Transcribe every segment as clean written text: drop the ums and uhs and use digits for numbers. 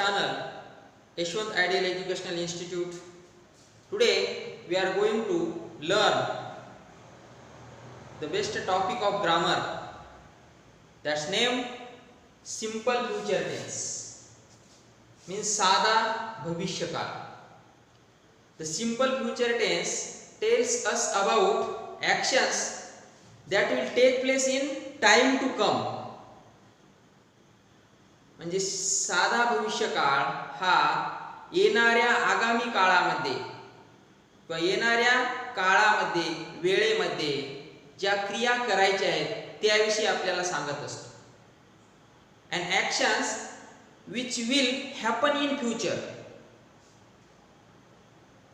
channel Yashwant Ideal Educational Institute. Today we are going to learn the best topic of grammar, that's named simple future tense, means साधा भविष्य काळ. The simple future tense tells us about actions that will take place in time to come. म्हणजे साधा भविष्य काळ हा येणाऱ्या आगामी काळामध्ये किंवा येणाऱ्या काळामध्ये वेळेमध्ये ज्या क्रिया करायच्या आहेत त्याविषयी आपल्याला सांगत असतो. and actions which will happen in future.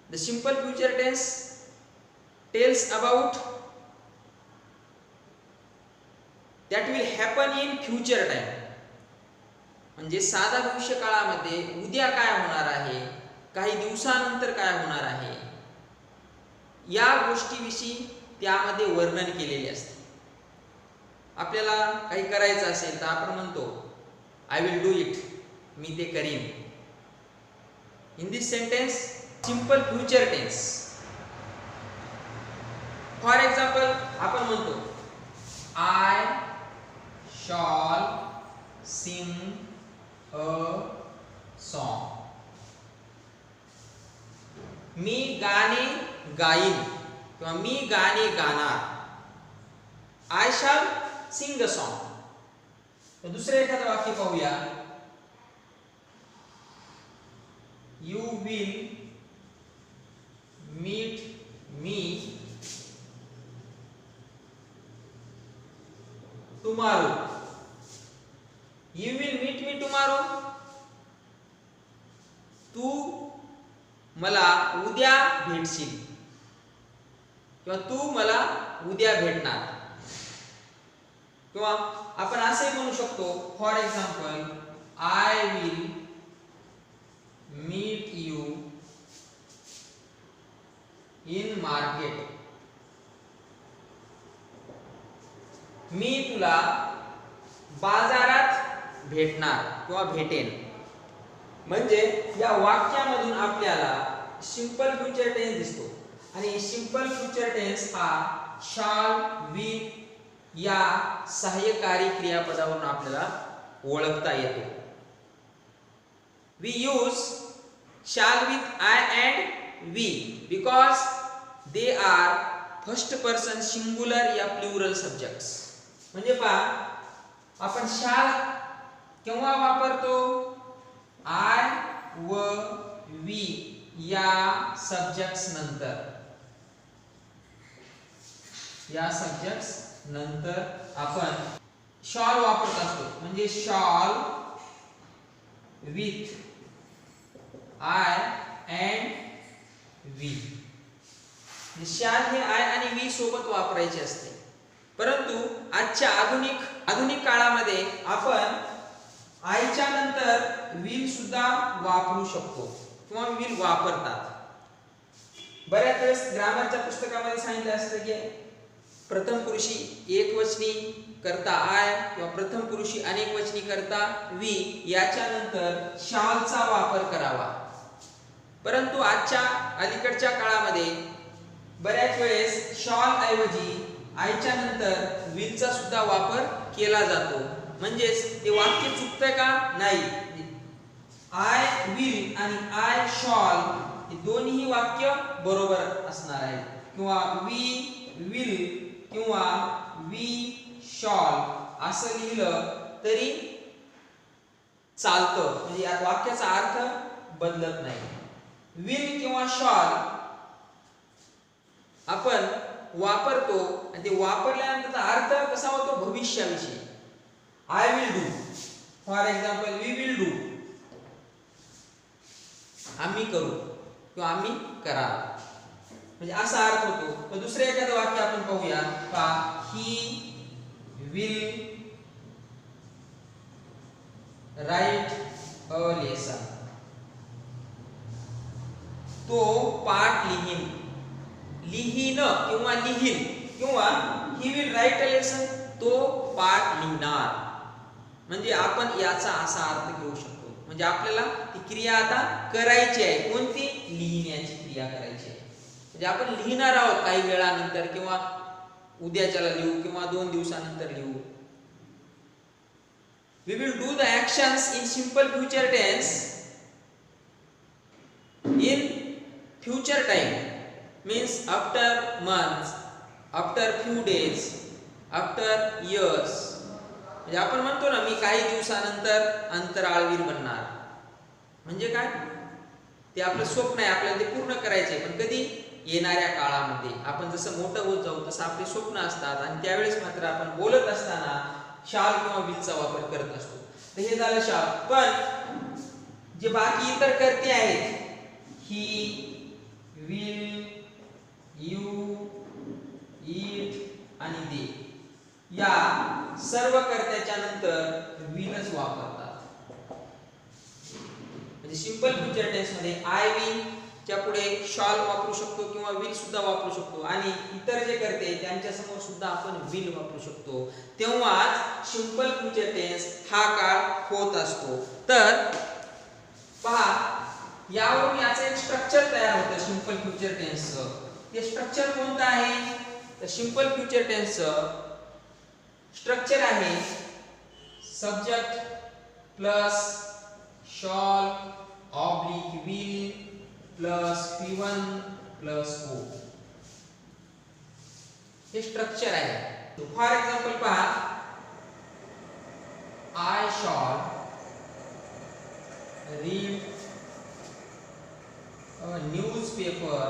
The simple future tense tells about that will happen in future time. म्हणजे साधा भविष्य काळामध्ये उद्या काय होणार आहे, काही दिवसानंतर काय होणार आहे, या गोष्टीविषयी त्यामध्ये वर्णन केलेले असते. आपल्याला काही करायचं असेल तर आपण म्हणतो आय विल डू इट, मी ते करीन. In this sentence simple future tense. For example आपण म्हणतो I shall sing a song. मी गाणे गाईन किंवा मी गाणे गाणार. I shall sing a song. दुसरे एखादं वाक्य पाहूया. You will meet me tomorrow. You will meet me tomorrow. तू मला उद्या भेटशील किंवा तू मला उद्या भेटणार. किंवा आपण असे म्हणू शकतो, for example I will meet you in market. मी तुला बाजारात भेटणार किंवा भेटेन. म्हणजे या वाक्यामधून आपल्याला सिंपल फ्युचर टेन्स दिसतो आणि सिंपल फ्युचर टेन्स हा शॅल विल या सहाय्यकारी क्रियापदावरून आपल्याला ओळखता येतो. We use shall with I and we because they are first person singular या प्लुरल सब्जेक्ट्स. म्हणजे पहा, आपण शॅल केव्हा वापरतो? आय व वी या सब्जेक्ट्स नंतर. या सब्जेक्ट्स नंतर आपण शॉल वापरत असतो. म्हणजे shall with I and we. Shall हे आय आणि वी सोबत वापरायचे असते. परंतु आजच्या आधुनिक काळामध्ये आपण आयच्या नंतर विल सुद्धा वापरू शकतो किंवा विल वापरतात. बऱ्याच वेळेस ग्रामरच्या पुस्तकामध्ये सांगितले असते की प्रथम पुरुषी एकवचनी करता आय किंवा प्रथम पुरुषी अनेकवचनी करता वी याच्या नंतर शॉलचा वापर करावा. परंतु आजच्या अलीकडच्या काळामध्ये बऱ्याच वेळेस शॉल ऐवजी आयच्या नंतर विलचा सुद्धा वापर केला जातो. म्हणजेच ते वाक्य चुकतंय का? नाही. आय विल आणि आय शॉल हे दोन्ही वाक्य बरोबर असणार आहे. किंवा वी विल किंवा वी शॉल असं लिहिलं तरी चालतं. म्हणजे या वाक्याचा अर्थ बदलत नाही. विल किंवा शॉल आपण वापरतो आणि ते वापरल्यानंतर अर्थ कसा होतो? भविष्याविषयी. I will do, for example we will do, आम्ही करू किंवा आम्ही करा, म्हणजे असा अर्थ होतो. तर दुसरे एखादं वाक्य आपण पाहूया. He will write a lesson. तो पाठ लिहीन. लिहीन किंवा लिहील किंवा he will write a lesson, तो पाठ लिहिणार. म्हणजे आपण याचा असा अर्थ घेऊ शकतो. म्हणजे आपल्याला ती क्रिया आता करायची आहे. कोणती? लिहिण्याची क्रिया करायची आहे. म्हणजे आपण लिहिणार आहोत काही वेळानंतर, किंवा उद्याच्याला लिहू किंवा 2 दिवसानंतर लिहू. We will do the actions in simple future tense in future time, means after months, after few days, after years. म्हणजे आपण म्हणतो ना, मी काही दिवसानंतर अंतराळवीर बनणार. म्हणजे काय? ते आपलं स्वप्न आहे, आपल्याला ते पूर्ण करायचे. पण कधी? येणाऱ्या काळामध्ये. आपण जसं मोठं होत जाऊ तसं आपले स्वप्न असतात, आणि त्यावेळेस मात्र आपण बोलत असताना शाल किंवा विलचा वापर करत असतो. तर हे झालं शाल. पण जे बाकी इतर कर्ते आहेत, ही, विल, यू, इट आणि दे, या सर्व कर्त्याच्या नंतर विलच वापरतात. म्हणजे सिंपल फ्युचर टेन्स मध्ये आय विल च्या पुढे शॉल वापरू शकतो किंवा विल सुद्धा वापरू शकतो, आणि इतर जे कर्ते त्यांच्या समोर सुद्धा आपण विल वापरू शकतो. तेव्हाच सिंपल फ्युचर टेन्स हा काळ होत असतो. तर पहा, यावरून याचं एक स्ट्रक्चर तयार होतं सिंपल फ्युचर टेन्सचं. ते स्ट्रक्चर कोणतं आहे? तर सिंपल फ्युचर टेन्सचं स्ट्रक्चर आहे subject plus shall oblique will plus P1 plus O. हे स्ट्रक्चर आहे. फॉर एक्झाम्पल पहा, I shall read a newspaper.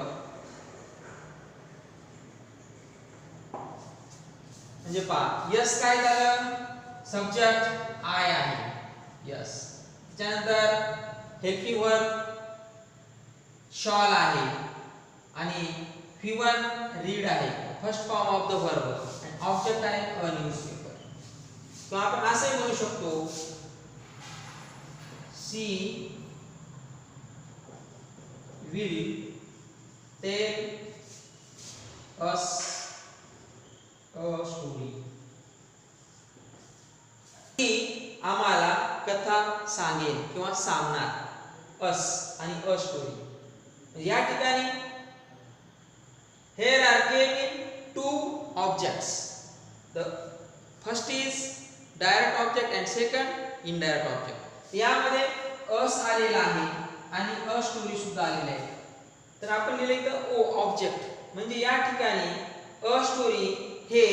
म्हणजे पहा, यस काय झालं? सब्जेक्ट आय आहे, यस. त्यानंतर हेल्पिंग वर्ब शॉल आहे, आणि P1 रीड आहे, first form of the verb, आणि ऑब्जेक्ट आहे अ न्यूजपेपर. तो आपण असंही म्हणू शकतो, she will tell us a story. ती आम्हाला कथा सांगेल किंवा सांगणार. अस आणि अ स्टोरी. या ठिकाणी here are given two objects. The first is direct object and second indirect object. यामध्ये अस आलेला आहे आणि अ स्टोरी सुद्धा आलेली आहे. तर आपण लिहिले इथं ओ ऑब्जेक्ट. म्हणजे या ठिकाणी अ स्टोरी हे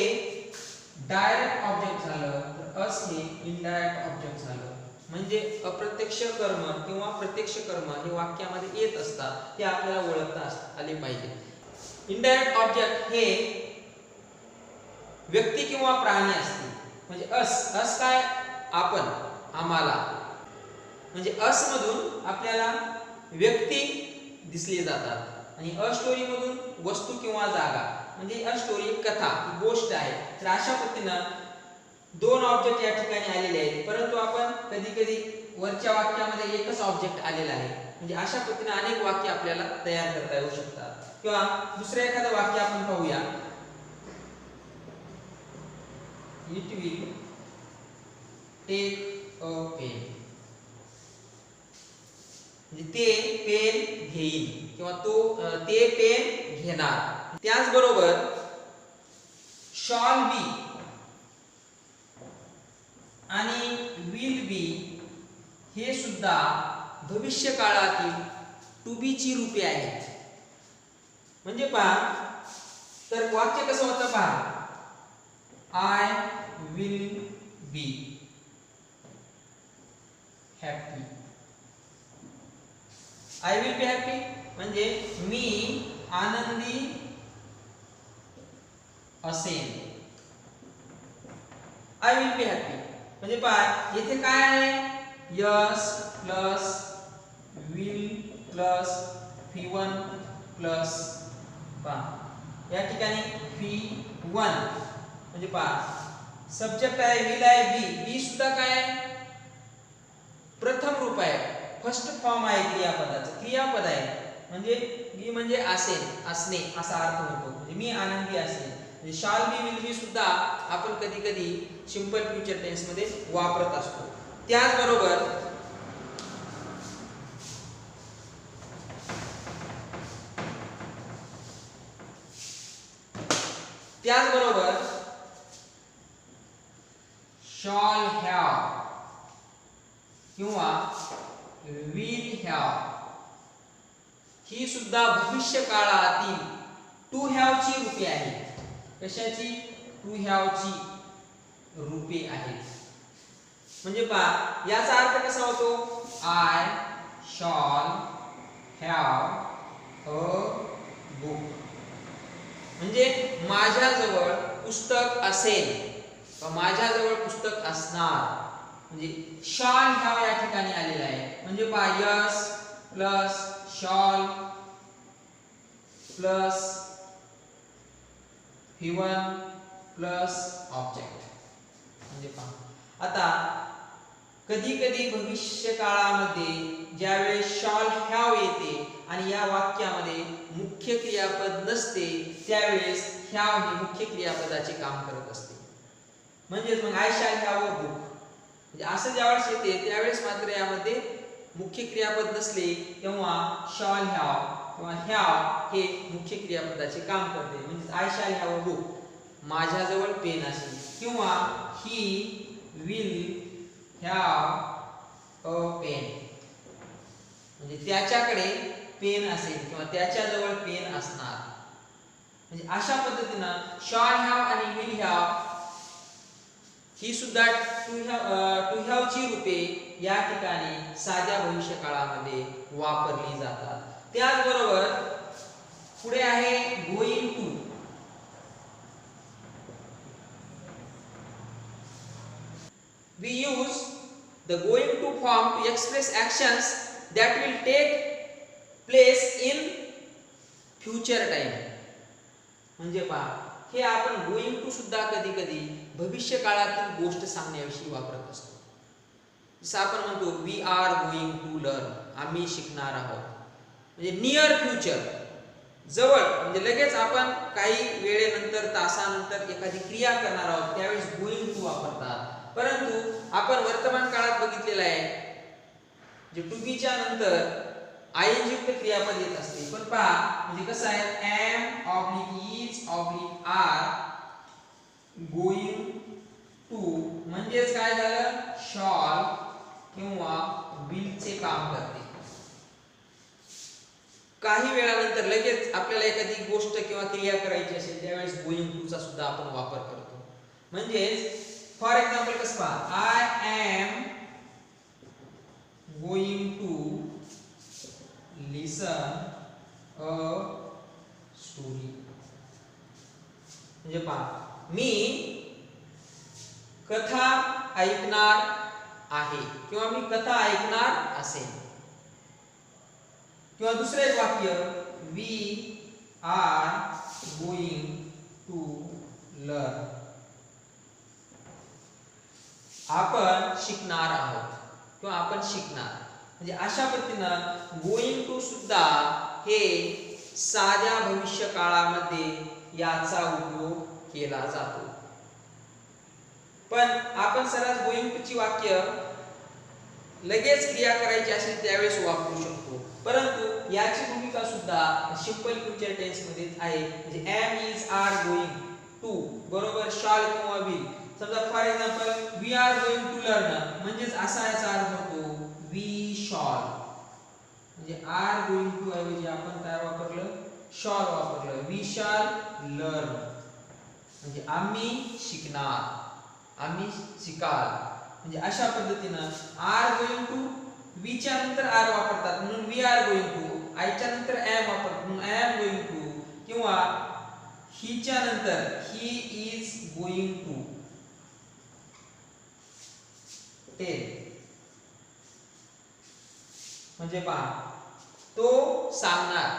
डायरेक्ट ऑब्जेक्ट झालं, तर अस हे इनडायरेक्ट ऑब्जेक्ट झालं. म्हणजे अप्रत्यक्ष कर्म किंवा प्रत्यक्ष कर्म हे वाक्यामध्ये येत असतात, ते आपल्याला ओळखता आले पाहिजे. इनडायरेक्ट ऑब्जेक्ट हे व्यक्ती किंवा प्राणी असते. म्हणजे अस काय? आपण, आम्हाला. म्हणजे अस मधून आपल्याला व्यक्ती दिसले जातात, आणि अ स्टोरी मधून वस्तू किंवा जागा. म्हणजे अ स्टोरी कथा, गोष्ट आहे. तर अशा पद्धतीनं दोन ऑब्जेक्ट या ठिकाणी आलेले आहेत, परंतु आपण कधी कधी वरच्या वाक्यामध्ये एकच ऑब्जेक्ट आलेला आहे. म्हणजे अशा पद्धतीने अनेक वाक्य आपल्याला तयार करता येऊ शकतात. किंवा दुसरे एखादं वाक्य आपण पाहूया, it will take a pen. म्हणजे ते पेन घेईल किंवा ते पेन घेणार. त्याचबरोबर शॉल बी आणि विल बी हे सुद्धा भविष्य काळातील टू बी ची रूपे आहेत. म्हणजे पहा, तर वाक्य कसं होतं पहा, I will be happy. I will be happy म्हणजे मी आनंदी असेन. आय विल बी हॅपी म्हणजे पहा, येथे काय आहे? S plus will plus P1 plus पहा या ठिकाणी P1 म्हणजे पहा सब्जेक्ट आहे, विल आहे, बी सुद्धा काय आहे? प्रथम रूप आहे, फर्स्ट फॉर्म आहे क्रियापदाचं. क्रियापद आहे म्हणजे बी म्हणजे असेल, असणे असा अर्थ होतो. म्हणजे मी आनंदी असेल. म्हणजे शाल बी विल बी सुद्धा आपण कधी कधी सिंपल फ्युचर टेन्स मध्ये वापरत असतो. त्याचबरोबर त्याचबरोबर शॉल हॅव किंवा विल हॅव ही सुद्धा भविष्य काळातील टू हॅव ची रूपे आहेत. कशाची? टू हॅव ची रूपे आहेत. म्हणजे पहा याचा अर्थ कसा होतो? I shall have a book. म्हणजे माझ्याजवळ पुस्तक असेल किंवा माझ्याजवळ पुस्तक असणार. म्हणजे शॉल हॅव या ठिकाणी आलेला आहे. म्हणजे पहा yes plus shawl plus V1 plus object. म्हणजे पहा आता कधी कधी भविष्य काळामध्ये ज्यावेळेस शॉल हॅव येते आणि या वाक्यामध्ये मुख्य क्रियापद नसते त्यावेळेस हॅव हे मुख्य क्रियापदाचे काम करत असते. म्हणजेच मग I shall have a book म्हणजे असं ज्यावेळेस येते त्यावेळेस मात्र यामध्ये मुख्य क्रियापद नसले तेव्हा शॉल हॅव किंवा हॅव हे मुख्य क्रियापदाचे काम करते. म्हणजे I shall have a book माझ्याजवळ पेन असेल किंवा he will have a pen म्हणजे त्याच्याकडे पेन असेल किंवा त्याच्याजवळ पेन असणार. म्हणजे अशा पद्धतीनं शॉल हॅव आणि विल हॅव ही सुद्धा टू हॅव ची रूपे या ठिकाणी साध्या भविष्य काळामध्ये वापरली जातात. त्याचबरोबर पुढे आहे going to. We use the going to form to express actions that will take place in future time. म्हणजे पहा हे आपण गोइंग टू सुद्धा कधी कधी भविष्य काळातील गोष्ट सांगण्याविषयी वापरत असतो. जसं आपण म्हणतो we are going to learn आम्ही शिकणार आहोत. म्हणजे नियर फ्युचर जवळ म्हणजे लगेच आपण काही वेळेनंतर तासानंतर एखादी क्रिया करणार आहोत त्यावेळेस गोइंग टू वापरतात. परंतु आपण वर्तमान काळात बघितलेलं आहे जे टू बी च्या नंतर आयएनजी युक्त क्रियापद येत असते. पण पहा म्हणजे कसं आहे am oblique is oblique are going to म्हणजेच काय झालं शॉल किंवा विल चे काम करते. काही वेळानंतर लगेच आपल्याला एखादी गोष्ट किंवा क्रिया करायची असेल त्यावेळेस गोइंग टू चा सुद्धा आपण वापर करतो. म्हणजेच फॉर एक्झाम्पल कसं पहा I am going to listen a story. म्हणजे पहा मी कथा ऐकणार आहे किंवा मी कथा ऐकणार असेल. किंवा दुसरे एक वाक्य we are going to learn आपण शिकणार आहोत किंवा आपण शिकणार. म्हणजे अशा पद्धतीनं गोइंग टू सुद्धा हे साध्या भविष्य काळामध्ये याचा उपयोग केला जातो. पण आपण सरळ गोइंग टू ची वाक्य लगेच क्रिया करायची असेल त्यावेळेस वापरू शकतो. परंतु याची भूमिका सुद्धा सिंपल फ्युचर टेन्स मध्ये आहे. म्हणजे am is are going to बरोबर शॉल किंवा विल. समजा for example we are going to learn म्हणजेच असा याचा अर्थ होतो वी शॉल. म्हणजे आर गोइंग टू ऐवजी आपण काय वापरलं शॉल वापरलं. वी शॉल लर्न म्हणजे आम्ही शिकणार आम्ही शिकाल. म्हणजे अशा पद्धतीनं आर गोइंग टू वी च्या नंतर आर वापरतात म्हणून we are going to. I च्या नंतर एम वापरतात म्हणून आय एम गोइंग टू. किंवा ही च्या नंतर he is going to tell. म्हणजे पहा तो सांगणार.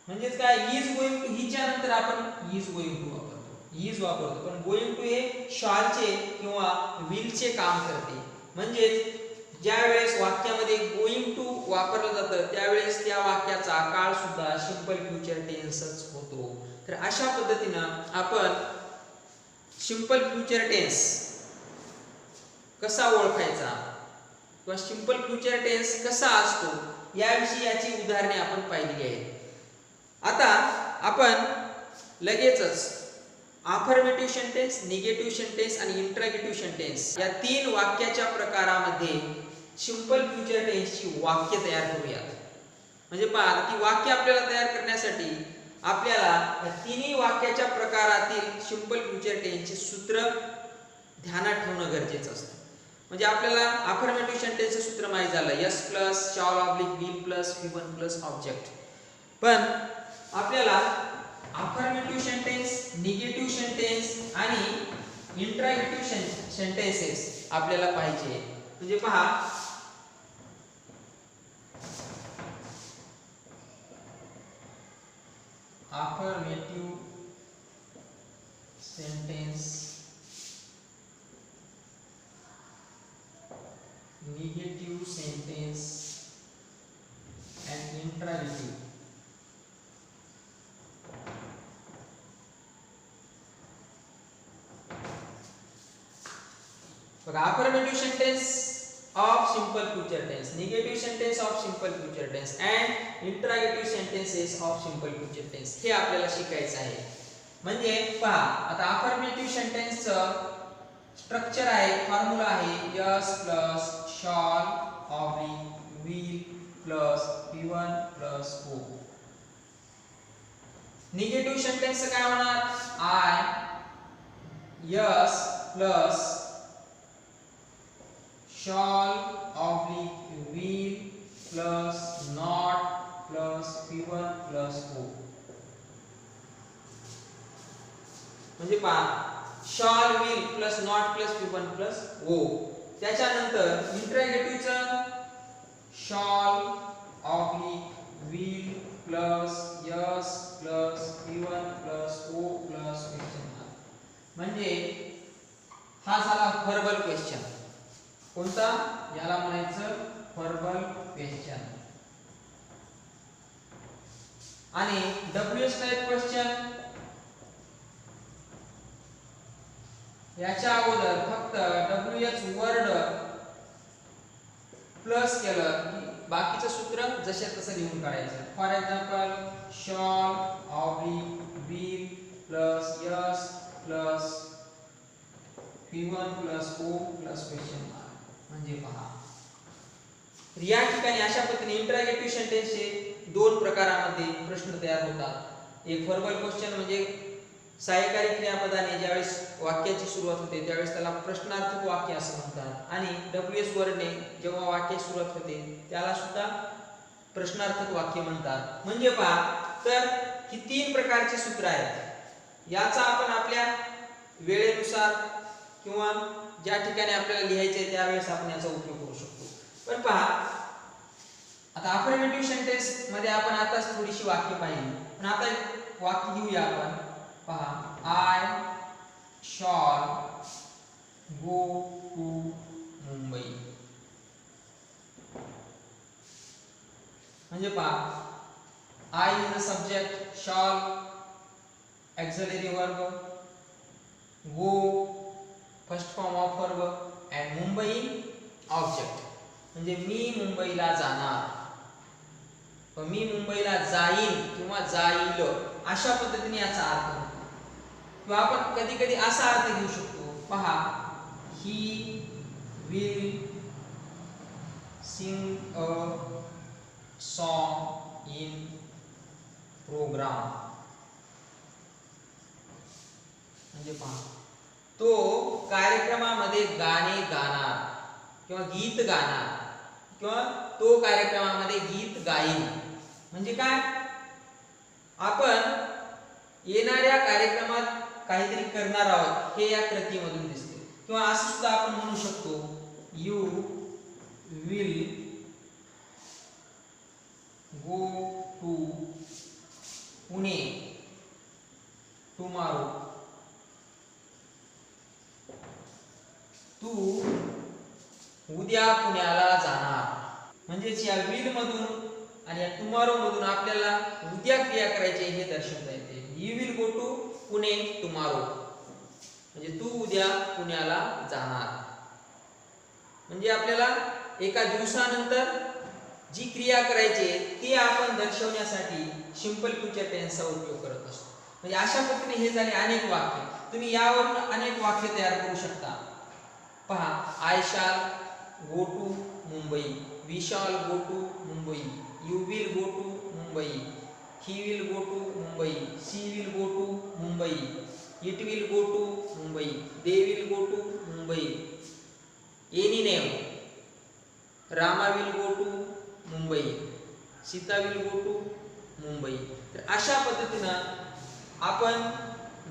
म्हणजेच काय इज गोइंग टू ही च्या नंतर आपण इज गोइंग टू वापरतो इज वापरतो. पण गोइंग टू हे शॉलचे किंवा विलचे काम करते. म्हणजेच ज्या वेळेस वाक्यामध्ये गोइंग टू वापरलं जातं त्यावेळेस त्या वाक्याचा काळ सुद्धा सिंपल फ्युचर टेन्सच होतो. तर अशा पद्धतीनं आपण सिंपल फ्युचर टेन्स कसा ओळखायचा किंवा सिंपल फ्युचर टेन्स कसा असतो याविषयी याची उदाहरणे आपण पाहिली आहेत. आता आपण लगेचच अफर्मेटिव्ह सेंटेन्स, निगेटिव्ह सेंटेन्स आणि इंट्रोगेटिव्ह सेंटेन्स या तीन वाक्याच्या प्रकारामध्ये सिंपल फ्युचर टेन्सची वाक्य तयार करूयात. म्हणजे पहा, ती वाक्य आपल्याला तयार करण्यासाठी आपल्याला या तिन्ही वाक्याच्या प्रकारातील सिंपल फ्युचर टेन्सचे सूत्र ध्यानात ठेवणं गरजेचं असतं. म्हणजे आपल्याला अफर्मेटिव्ह सेंटेन्सचं सूत्र माहित झालं, yes plus shall oblique will plus V1 plus object. पण आपल्याला अफर्मेटिव्ह सेंटेन्स, निगेटिव्ह सेंटेन्स आणि इंट्रोगेटिव्ह सेंटेन्सेस आपल्याला पाहिजे. म्हणजे पहा, affirmative sentence, negative sentence and interrogative. Affirmative sentence of simple future tense, negative sentence of simple future tense and interrogative sentences of simple future tense हे आपल्याला शिकायचं आहे. म्हणजे पहा, आता affirmative sentence स्ट्रक्चर आहे, फॉर्म्युला आहे S plus shall oblique will plus V1 plus O. Negative sentence काय होणार, I S plus shall oblique will plus not plus V1 plus O. म्हणजे पहा, shall will plus not plus V1 plus O. त्याच्यानंतर इंट्रोगेटिव्हचं shall oblique will plus S plus V1 plus O plus question mark. म्हणजे हा झाला verbal question. कोणता, याला म्हणायचं व्हर्बल क्वेश्चन. आणि WH टाइप क्वेश्चन, याच्या अगोदर फक्त WH वर्ड प्लस केलं की बाकीचं सूत्र जसे तसं लिहून काढायचं. For example shawl oblique will plus S plus V1 plus O plus question mark. म्हणजे पहा, या ठिकाणी अशा पद्धतीने इंट्रोगेटिव्ह सेंटेन्सचे दोन प्रकारामध्ये प्रश्न तयार होतात. एक व्हर्बल क्वेश्चन म्हणजे सहाय्यकारी क्रियापदाने ज्यावेळेस वाक्याची सुरुवात होते त्यावेळेस त्याला प्रश्नार्थक वाक्य असं म्हणतात. आणि WH वर्डने जेव्हा वाक्याची सुरुवात होते त्याला सुद्धा प्रश्नार्थक वाक्य म्हणतात. म्हणजे पहा, तर ही तीन प्रकारचे सूत्र आहेत. याचा आपण आपल्या वेळेनुसार किंवा ज्या ठिकाणी आपल्याला लिहायचे त्यावेळेस आपण याचा उपयोग करू शकतो. पण पहा, आता अफर्मेटिव्ह सेंटेन्स मध्ये आपण आताच थोडीशी वाक्य पाहिली, पण आता एक वाक्य घेऊया आपण. पहा, I shall go to Mumbai. म्हणजे पहा, I is the subject, shall auxiliary verb, go first form of verb and Mumbai object. म्हणजे मी मुंबईला जाणार, मी मुंबईला जाईन किंवा जाईल अशा पद्धतीने याचा अर्थ होतो. किंवा आपण कधी कधी असा अर्थ घेऊ शकतो. पहा, he will sing a song in program. म्हणजे पहा, तो कार्यक्रमामध्ये गाणे गाणार किंवा गीत गाणार किंवा तो कार्यक्रमामध्ये गीत गाईल. म्हणजे काय, आपण येणाऱ्या कार्यक्रमात काहीतरी करणार आहोत हे या कृतीमधून दिसते. किंवा असं सुद्धा आपण म्हणू शकतो, you will go to Pune tomorrow. तू उद्या पुण्याला जाणार. म्हणजेच या विल मधून आणि या टुमारो मधून आपल्याला उद्या क्रिया करायची हे दर्शवता येते. You will go to Pune tomorrow, म्हणजे तू उद्या पुण्याला जाणार. म्हणजे आपल्याला एका दिवसानंतर जी क्रिया करायची ती आपण दर्शवण्यासाठी सिंपल फ्युचर टेन्सचा उपयोग करत असतो. म्हणजे अशा पद्धतीने हे झाले अनेक वाक्य. तुम्ही यावरून अनेक वाक्य तयार करू शकता. पहा, आय शाल go to Mumbai, we shall go to Mumbai, you will go to Mumbai, he will go to Mumbai, she will go to Mumbai, it will go to Mumbai, they will go to Mumbai, any name, Rama will go to Mumbai, Sita will go to Mumbai. तर अशा पद्धतीनं आपण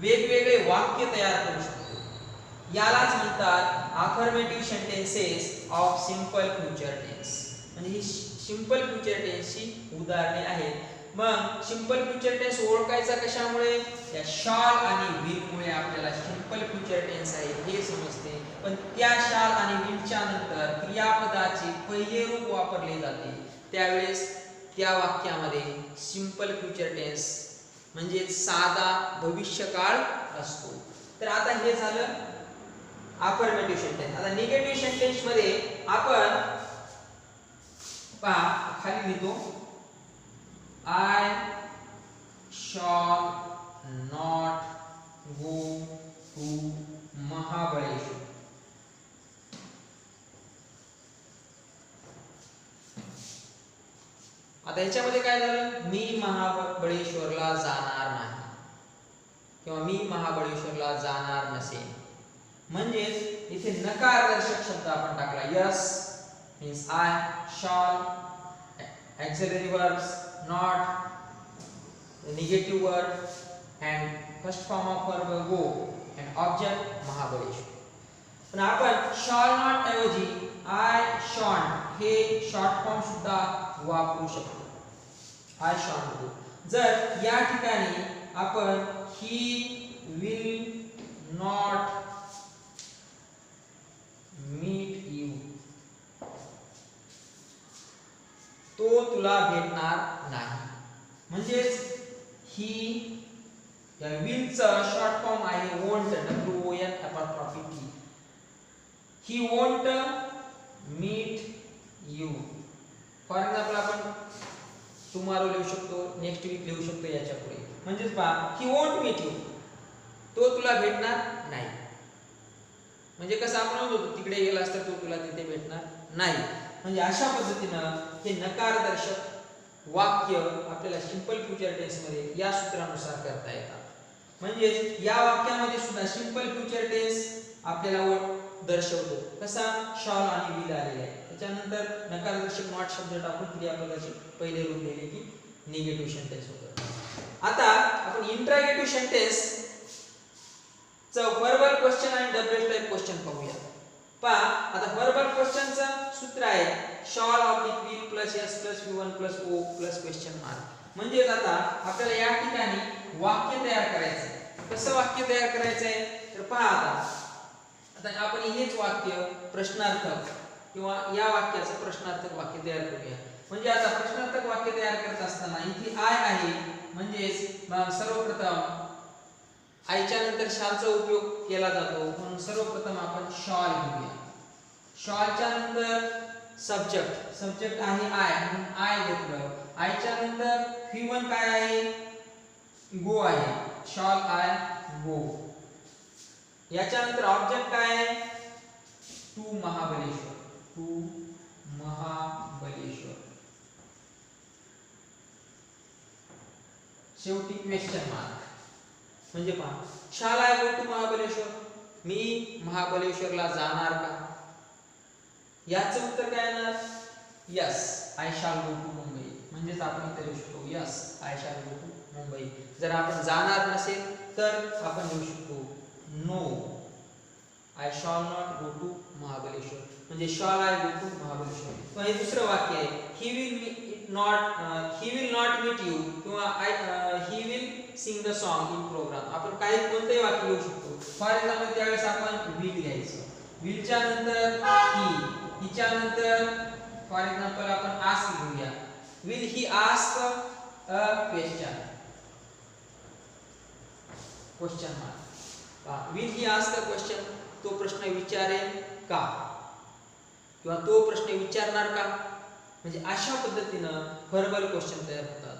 वेगवेगळे वाक्य तयार करू शकतो. यालाच म्हणतात affirmative sentences of simple future tense. म्हणजे ही सिंपल फ्युचर टेन्सची उदाहरणे आहेत. मग सिंपल फ्युचर टेन्स ओळखायचा कशामुळे? या शॉल आणि विल मुळे आपल्याला सिंपल फ्युचर टेन्स आहे हे समजते. पण त्या शॉल आणि विलच्या नंतर क्रियापदाचे पहिले रूप वापरले जाते त्यावेळेस त्या वाक्यामध्ये सिंपल फ्युचर टेन्स म्हणजे साधा भविष्यकाळ असतो. तर आता हे झालं अफर्मेटिव्ह सेंटेन्स. आता निगेटिव्ह सेंटेन्स मध्ये आपण पहा खाली लिहितो I shall not go to Mahabaleshwar. आता याच्यामध्ये काय झालं? मी महाबळेश्वरला जाणार नाही किंवा मी महाबळेश्वरला जाणार नसेल. म्हणजे इथे नकारदर्शक शब्द आपण टाकला. Yes means I, shall auxiliary verbs, not negative verb and first form of verb go and object Mahabaleshwar. पण आपण शॉल नॉट ऐवजी आय शॉन्ट हे शॉर्ट फॉर्म सुद्धा वापरू शकतो. I shan't go. जर या ठिकाणी आपण he will not meet you, तो तुला भेटणार नाही. म्हणजेच ही या विलचं शॉर्ट फॉर्म आहे won't, WON apostrophe. He won't meet you. For example आपण टुमॉरो लिहू शकतो, नेक्स्ट वीक लिहू शकतो याच्या पुढे. म्हणजेच पहा ही वोंट मीट यू, तो तुला भेटणार नाही. म्हणजे कसं आपण म्हणतो तिकडे गेला असता तो तुला तिथे भेटणार नाही. म्हणजे अशा पद्धतीनं हे नकारदर्शक वाक्य आपल्याला सिंपल फ्युचर टेन्स मध्ये या सूत्रानुसार करता येतात. म्हणजे या वाक्यामध्ये सुद्धा सिंपल फ्युचर टेन्स आपल्याला दर्शवतो. कसा? शॉल आणि विल आलेला आहे. त्याच्यानंतर नकारदर्शक नॉट शब्द टाकून क्रियापदाचे पहिले रूप लिहिले की निगेटिव्ह सेंटेन्स होतं. आता आपण इंट्रोगेटिव्ह सेंटेन्स च व्हर्बल क्वेश्चन आणि डबल टाइप क्वेश्चन पाहूया. पहा आता व्हर्बल क्वेश्चनचं सूत्र आहे shawl oblique will plus S plus V1 plus O plus question mark. म्हणजे आता आपल्याला या ठिकाणी वाक्य तयार करायचं आहे. कसं वाक्य तयार करायचं आहे? तर पहा आता आपण हेच वाक्य प्रश्नार्थक किंवा या वाक्याचं प्रश्नार्थक वाक्य तयार करूया. म्हणजे आता प्रश्नार्थक वाक्य तयार करत असताना इथे आय आहे. म्हणजेच सर्वप्रथम आयच्या नंतर शालचा उपयोग केला जातो म्हणून सर्वप्रथम आपण शॉल घेऊया. शॉलच्या नंतर सब्जेक्ट आहे आय म्हणून आय घेतलं. आयच्या नंतर V1 काय आहे? गो आहे. शॉल आय गो. याच्या नंतर ऑब्जेक्ट काय आहे? टू महाबळेश्वर. टू महाबळेश्वर. शेवटी क्वेश्चन मार्क. म्हणजे पहा शाल आय गो टू महाबळेश्वर, मी महाबळेश्वरला जाणार का? याचं उत्तर काय येणार? यस आय शाल गो टू मुंबई. म्हणजेच आपण इथे लिहू शकतो यस आय शाल गो टू मुंबई. जर आपण जाणार नसेल तर आपण लिहू शकतो no I shall not go to Mahabaleshwar. म्हणजे shall I go to Mahabaleshwar. हे दुसरं वाक्य आहे he will not meet you किंवा he will sing the song in programme. आपण काही कोणतेही वाक्य लिहू शकतो. फॉर एक्झाम्पल त्यावेळेस आपण विल लिहायचं. विलच्या नंतर ही, हिच्या नंतर फॉर एक्झाम्पल आपण आस्क घेऊया. Will he ask a question. Question mark. Will he ask a question, तो प्रश्न विचारेल का किंवा तो प्रश्न विचारणार का. म्हणजे अशा पद्धतीनं व्हर्बल क्वेश्चन तयार होतात.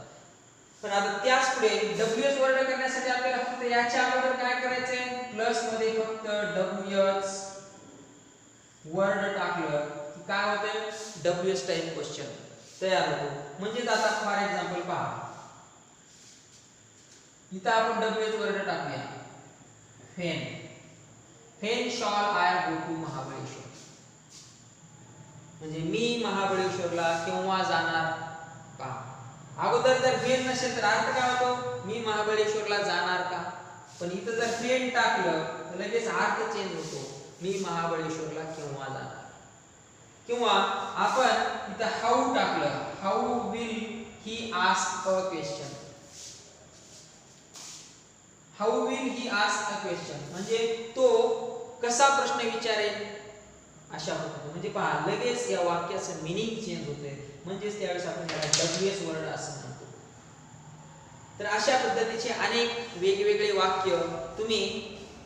पण आता त्याच पुढे WH वर्ड करण्यासाठी आपल्याला फक्त याच्या अगोदर काय करायचंय, प्लस मध्ये फक्त WH वर्ड टाकलं की काय होतंय, WH टाइप क्वेश्चन तयार होतो. म्हणजे आता फॉर एक्झाम्पल पहा, इथं आपण WH वर्ड टाकूया, when shall I go to Mahabaleshwar. म्हणजे मी महाबळेश्वरला केव्हा जाणार पहा. अगोदर जर व्हेन नसेल तर अर्थ काय होतो, मी महाबळेश्वरला जाणार का. पण इथं जर व्हेन टाकलं तर लगेच अर्थ चेंज होतो, मी महाबळेश्वरला केव्हा जाणार. किंवा आपण इथं हाऊ टाकलं, how will he ask a question. How will he ask a question म्हणजे तो कसा प्रश्न विचारेल अशा पद्धतीने. म्हणजे पहा लगेच या वाक्याचं मीनिंग चेंज होते. म्हणजेच त्यावेळेस आपण त्याला WH वर्ड असं म्हणतो. तर अशा पद्धतीचे अनेक वेगवेगळे वाक्य तुम्ही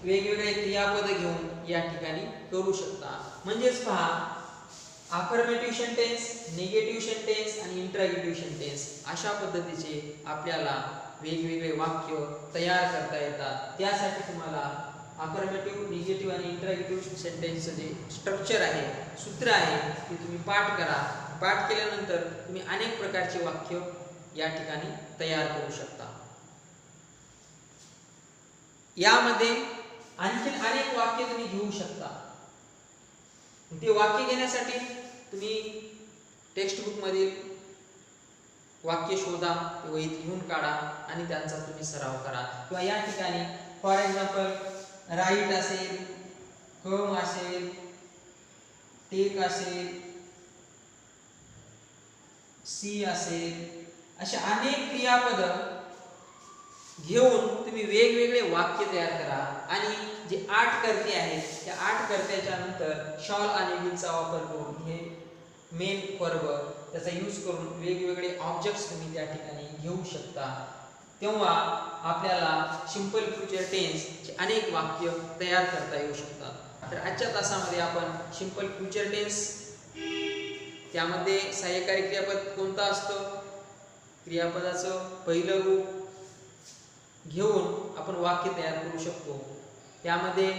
वेगवेगळे क्रियापद घेऊन या ठिकाणी करू शकता. म्हणजेच पहा अफर्मेटिव्ह सेंटेन्स, निगेटिव्ह सेंटेन्स आणि इंटरॅगेटिव्ह सेंटेन्स अशा पद्धतीचे आपल्याला वेगवेगळे वाक्य तयार करता येतात. त्यासाठी तुम्हाला अफर्मेटिव्ह, निगेटिव्ह आणि इंटरॅगेटिव्ह सेंटेन्सचं जे स्ट्रक्चर आहे, सूत्र आहे ते तुम्ही पाठ करा. पाठ केल्यानंतर तुम्ही अनेक प्रकारचे वाक्य या ठिकाणी तयार करू शकता. यामध्ये आणखी अनेक वाक्य तुम्ही घेऊ शकता. ते वाक्य घेण्यासाठी तुम्ही टेक्स्ट बुक मधील वाक्य शोधा, वहीत लिहून काढा आणि त्यांचा तुम्ही सराव करा. किंवा या ठिकाणी फॉर एक्झाम्पल राईट असेल, कम असेल, टेक असेल, सी असेल, अशा अनेक क्रियापद घेऊन तुम्ही वेगवेगळे वाक्य तयार करा. आणि जे 8 कर्ते आहेत त्या 8 कर्त्याच्या नंतर शॉल आणि विलचा वापर करून हे मेन वर्ब त्याचा यूज करून वेगवेगळे ऑब्जेक्ट्स तुम्ही त्या ठिकाणी घेऊ शकता. तेव्हा आपल्याला सिंपल फ्युचर टेन्स चे अनेक वाक्य तयार करता येऊ शकतात. तर आजच्या तासामध्ये आपण सिंपल फ्युचर टेन्स, त्यामध्ये सहाय्यकारी क्रियापद कोणता असतो, क्रियापदाचं पहिलं रूप घेऊन आपण वाक्य तयार करू शकतो. त्यामध्ये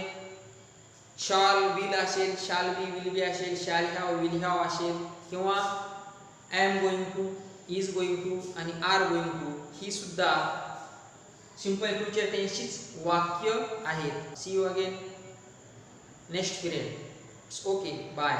शॉल विल असेल, शाल बी विल बी असेल, शाल हॅव विल हॅव असेल, किंवा am going to, is going to आणि आर गोइंग टू ही सुद्धा सिंपल फ्युचर टेन्सचीच वाक्य आहेत. See you again next period. Okay, bye.